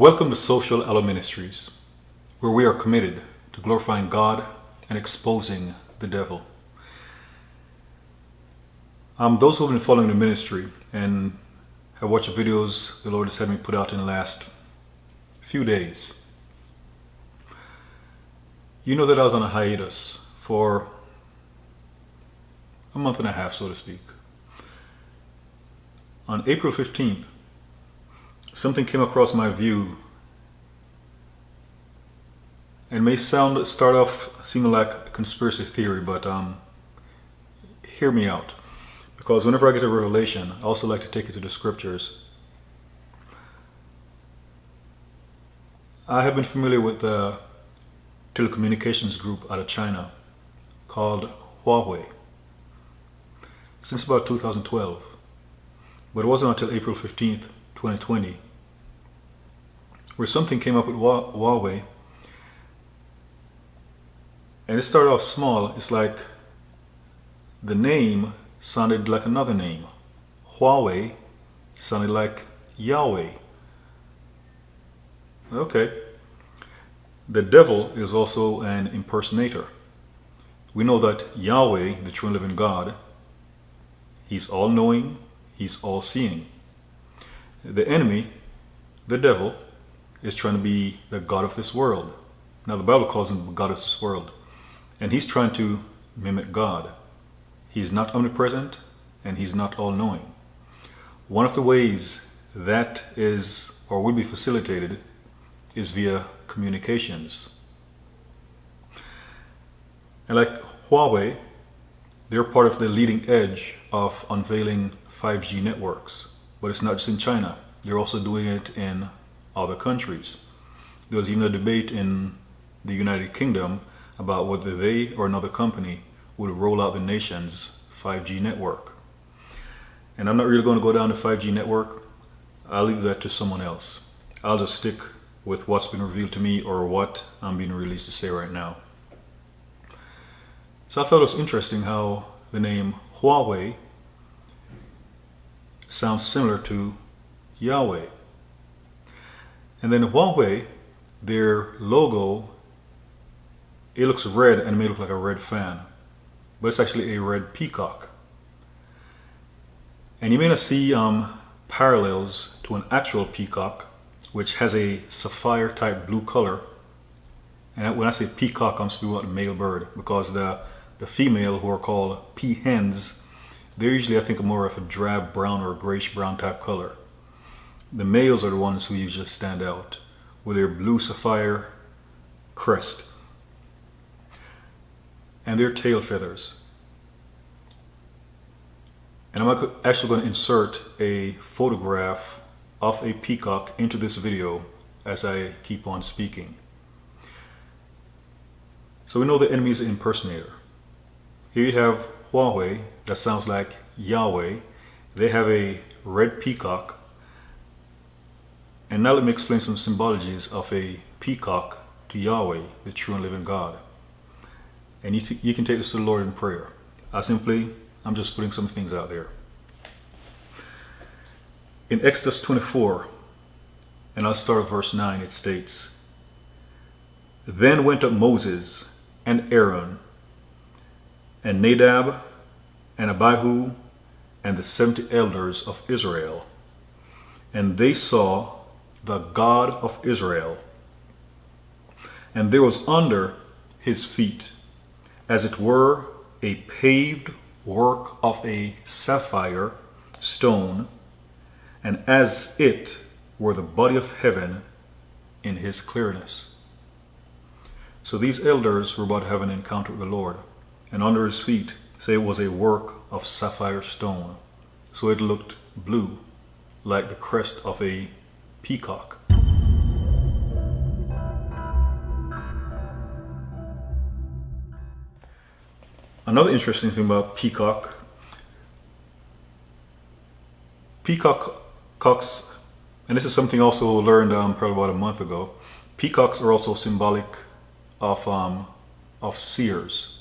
Welcome to Social Aloe Ministries, where we are committed to glorifying God and exposing the devil. Those who have been following the ministry and have watched the videos the Lord has had me put out in the last few days, you know that I was on a hiatus for a month and a half, so to speak. On April 15th, something came across my view and may start off seeming like a conspiracy theory, but hear me out, because whenever I get a revelation, I also like to take it to the scriptures. I have been familiar with the telecommunications group out of China called Huawei since about 2012, but it wasn't until April 15th, 2020, where something came up with Huawei, and it started off small. It's like the name sounded like another name. Huawei sounded like Yahweh. Okay. The devil is also an impersonator. We know that Yahweh, the true and living God, he's all-knowing, he's all-seeing. The enemy, the devil, is trying to be the God of this world. Now the Bible calls him the God of this world. And he's trying to mimic God. He's not omnipresent and he's not all-knowing. One of the ways that is or will be facilitated is via communications. And like Huawei, they're part of the leading edge of unveiling 5G networks. But it's not just in China. They're also doing it in other countries. There was even a debate in the United Kingdom about whether they or another company would roll out the nation's 5G network. And I'm not really going to go down the 5G network. I'll leave that to someone else. I'll just stick with what's been revealed to me or what I'm being released to say right now. So I thought it was interesting how the name Huawei sounds similar to Yahweh. And then Huawei, their logo, it looks red and it may look like a red fan, but it's actually a red peacock. And you may not see parallels to an actual peacock, which has a sapphire type blue color. And when I say peacock, I'm speaking about the male bird, because the female, who are called peahens, they're usually, I think, more of a drab brown or grayish brown type color. The males are the ones who usually stand out with their blue sapphire crest and their tail feathers. And I'm actually going to insert a photograph of a peacock into this video as I keep on speaking. So we know the enemy is an impersonator. Here you have Huawei, that sounds like Yahweh. They have a red peacock. And now let me explain some symbologies of a peacock to Yahweh, the true and living God. And you can take this to the Lord in prayer. I'm just putting some things out there. In Exodus 24, and I'll start at verse 9, it states, "Then went up Moses and Aaron and Nadab and Abihu and the 70 elders of Israel, and they saw the God of Israel, and there was under his feet, as it were, a paved work of a sapphire stone, and as it were the body of heaven in his clearness." So these elders were about to have an encounter with the Lord, and under his feet, say, it was a work of sapphire stone. So it looked blue, like the crest of a peacock. Another interesting thing about peacocks, and this is something also learned probably about a month ago, peacocks are also symbolic of seers.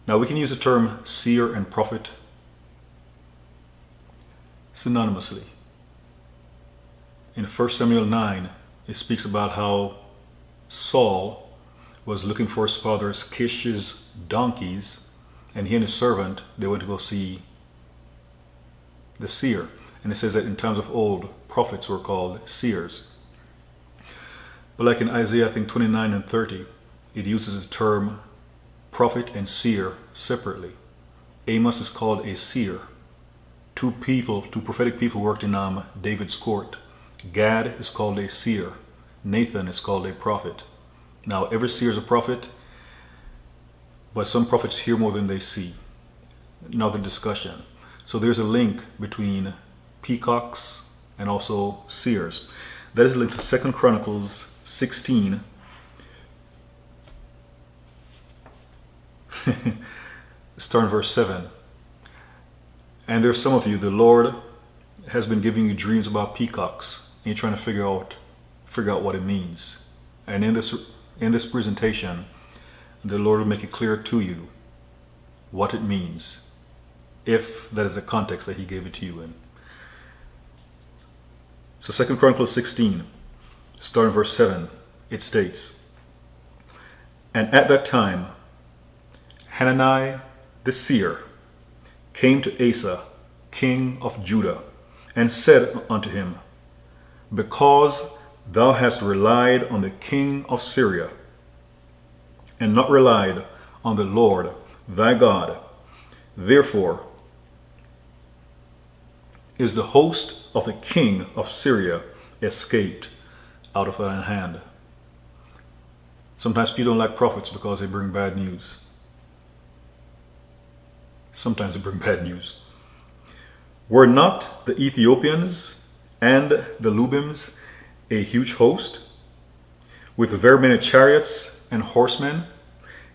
Now we can use the term seer and prophet synonymously. in 1 Samuel 9, it speaks about how Saul was looking for his father Kish's donkeys, and he and his servant, they went to go see the seer. And it says that in times of old, prophets were called seers. But like in Isaiah, I think 29 and 30, it uses the term prophet and seer separately. Amos is called a seer. Two prophetic people worked in David's court. Gad is called a seer. Nathan is called a prophet. Now, every seer is a prophet, but some prophets hear more than they see. Another discussion. So there's a link between peacocks and also seers. That is linked to 2 Chronicles 16. Start in verse 7. And there's some of you, the Lord has been giving you dreams about peacocks, and you're trying to figure out what it means. And in this presentation, the Lord will make it clear to you what it means, if that is the context that he gave it to you in. So 2 Chronicles 16, starting verse 7, it states, And at that time, Hanani the seer came to Asa, king of Judah, and said unto him, Because thou hast relied on the king of Syria, and not relied on the Lord thy God, therefore is the host of the king of Syria escaped out of thine hand. Sometimes people don't like prophets because they bring bad news. Sometimes they bring bad news. Were not the Ethiopians and the Lubims a huge host, with very many chariots and horsemen?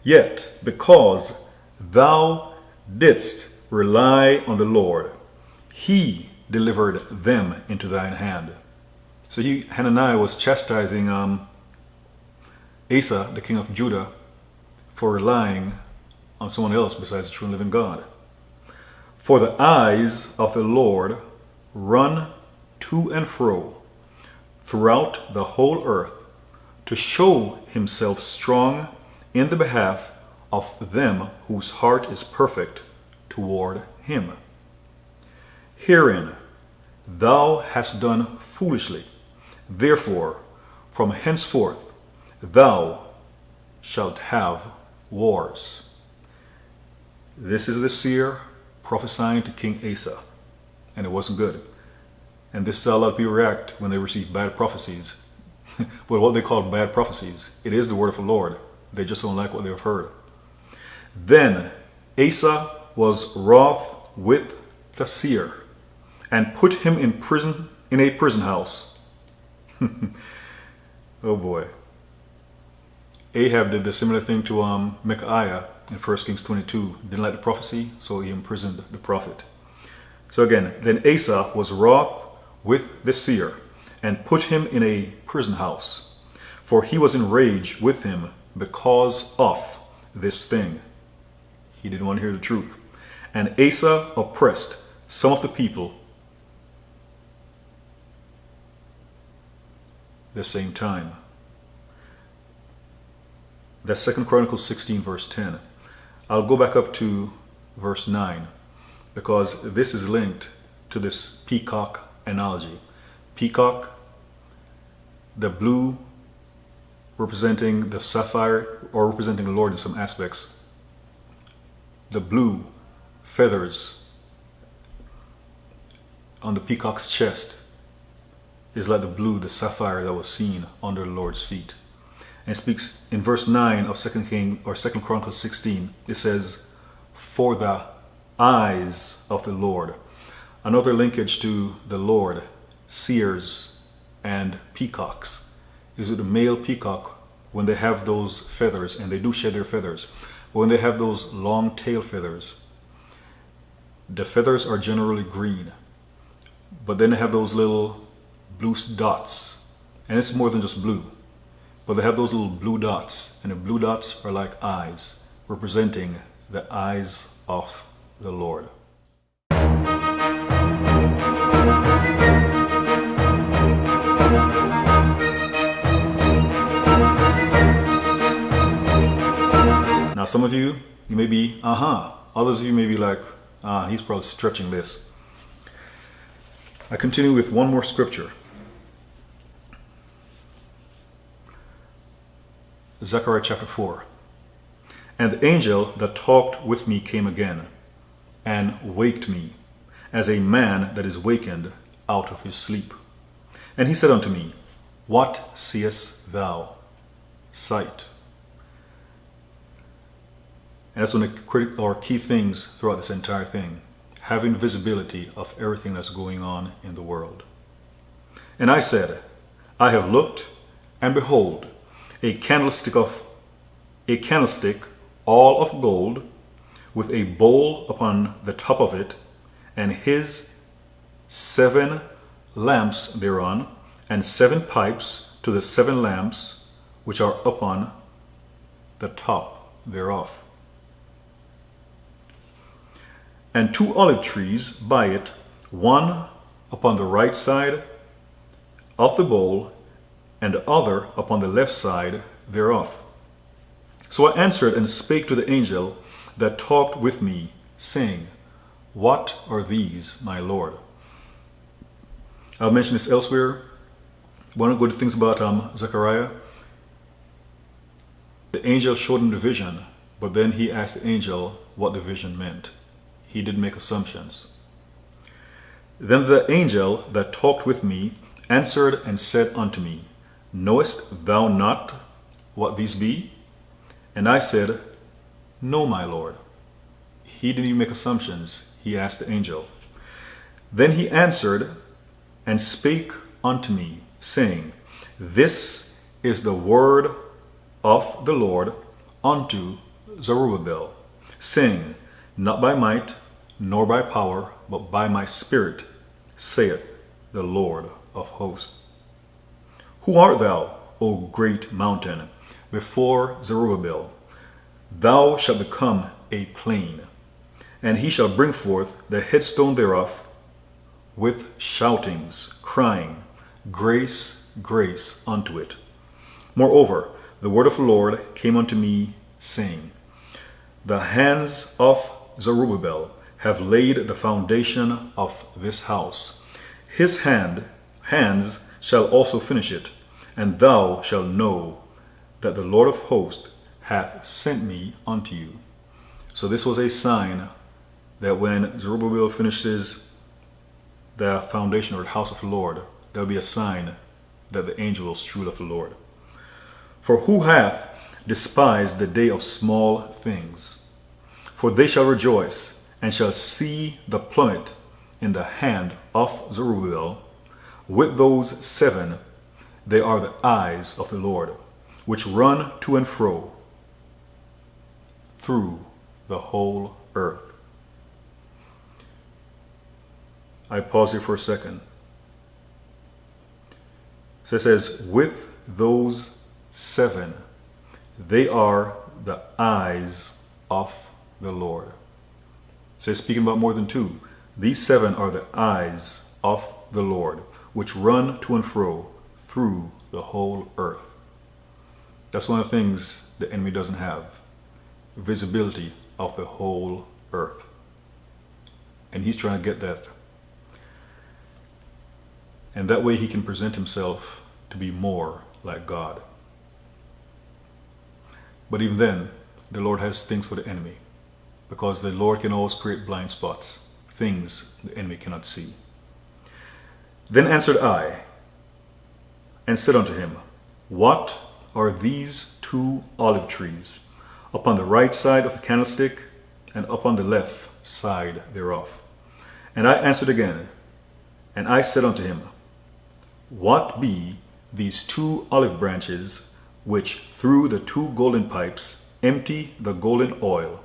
Yet, because thou didst rely on the Lord, he delivered them into thine hand. So Hananiah was chastising Asa, the king of Judah, for relying on someone else besides the true and living God. For the eyes of the Lord run to and fro throughout the whole earth, to show himself strong in the behalf of them whose heart is perfect toward him. Herein thou hast done foolishly, therefore from henceforth thou shalt have wars. This is the seer prophesying to King Asa, and it wasn't good. And this is how a lot of people react when they receive bad prophecies. But what they call bad prophecies, it is the word of the Lord. They just don't like what they've heard. Then Asa was wroth with the seer, and put him in prison, in a prison house. Oh boy. Ahab did the similar thing to Micaiah in 1 Kings 22. Didn't like the prophecy, so he imprisoned the prophet. So again, then Asa was wroth with the seer, and put him in a prison house, for he was enraged with him because of this thing. He didn't want to hear the truth. And Asa oppressed some of the people the same time. That's 2 Chronicles 16 verse 10. I'll go back up to verse 9 because this is linked to this peacock analogy. Peacock, the blue representing the sapphire or representing the Lord in some aspects. The blue feathers on the peacock's chest is like the blue, the sapphire that was seen under the Lord's feet. And it speaks in verse 9 of 2 Chronicles 16. It says, for the eyes of the Lord. Another linkage to the Lord, seers and peacocks, is with the male peacock when they have those feathers, and they do shed their feathers. But when they have those long tail feathers, the feathers are generally green. But then they have those little blue dots. And it's more than just blue. But they have those little blue dots, and the blue dots are like eyes, representing the eyes of the Lord. Now, some of you may be, Others of you may be like, he's probably stretching this. I continue with one more scripture. Zechariah chapter 4. And the angel that talked with me came again, and waked me, as a man that is wakened out of his sleep. And he said unto me, What seest thou? Sight. And that's one of the key things throughout this entire thing. Having visibility of everything that's going on in the world. And I said, I have looked, and behold, a candlestick all of gold, with a bowl upon the top of it, and his 7 lamps thereon, and 7 pipes to the 7 lamps which are upon the top thereof. And 2 olive trees by it, one upon the right side of the bowl, and the other upon the left side thereof. So I answered and spake to the angel that talked with me, saying, What are these, my Lord? I've mentioned this elsewhere. One of the good things about Zechariah, the angel showed him the vision, but then he asked the angel what the vision meant. He didn't make assumptions. Then the angel that talked with me answered and said unto me, Knowest thou not what these be? And I said, No, my Lord. He didn't even make assumptions. He asked the angel. Then he answered and spake unto me, saying, This is the word of the Lord unto Zerubbabel, saying, Not by might, nor by power, but by my spirit, saith the Lord of hosts. Who art thou, O great mountain? Before Zerubbabel, thou shalt become a plain, and he shall bring forth the headstone thereof with shoutings, crying, Grace, grace unto it. Moreover, the word of the Lord came unto me, saying, The hands of Zerubbabel have laid the foundation of this house. His hands shall also finish it, and thou shalt know that the Lord of hosts hath sent me unto you. So this was a sign that when Zerubbabel finishes the foundation or the house of the Lord, there will be a sign that the angel is true of the Lord. For who hath despised the day of small things? For they shall rejoice, and shall see the plummet in the hand of Zerubbabel. With those 7, they are the eyes of the Lord, which run to and fro through the whole earth. I pause here for a second. So it says, with those 7, they are the eyes of the Lord. So it's speaking about more than 2. These 7 are the eyes of the Lord, which run to and fro through the whole earth. That's one of the things the enemy doesn't have. Visibility of the whole earth. And he's trying to get that. And that way he can present himself to be more like God. But even then, the Lord has things for the enemy. Because the Lord can always create blind spots. Things the enemy cannot see. Then answered I, and said unto him, What are these 2 olive trees upon the right side of the candlestick, and upon the left side thereof? And I answered again, and I said unto him, What be these 2 olive branches, which through the 2 golden pipes empty the golden oil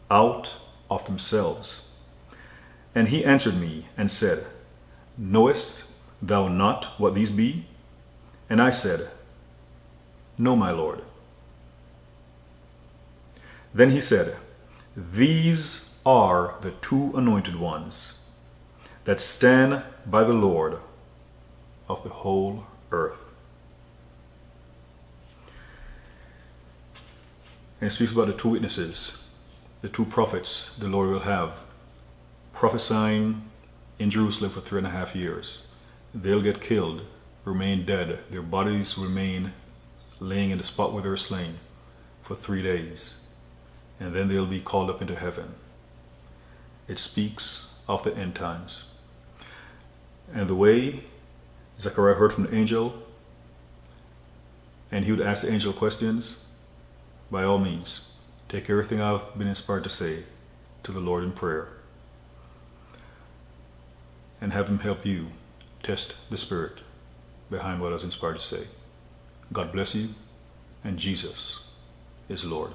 out of themselves? And he answered me and said, Knowest thou not what these be? And I said, No, my Lord. Then he said, These are the 2 anointed ones that stand by the Lord of the whole earth. And it speaks about the two witnesses, the two prophets the Lord will have prophesying in Jerusalem for 3.5 years. They'll get killed, remain dead. Their bodies remain laying in the spot where they were slain for 3 days. And then they'll be called up into heaven. It speaks of the end times. And the way Zechariah heard from the angel, and he would ask the angel questions, by all means, take everything I've been inspired to say to the Lord in prayer, and have him help you test the spirit behind what I was inspired to say. God bless you, and Jesus is Lord.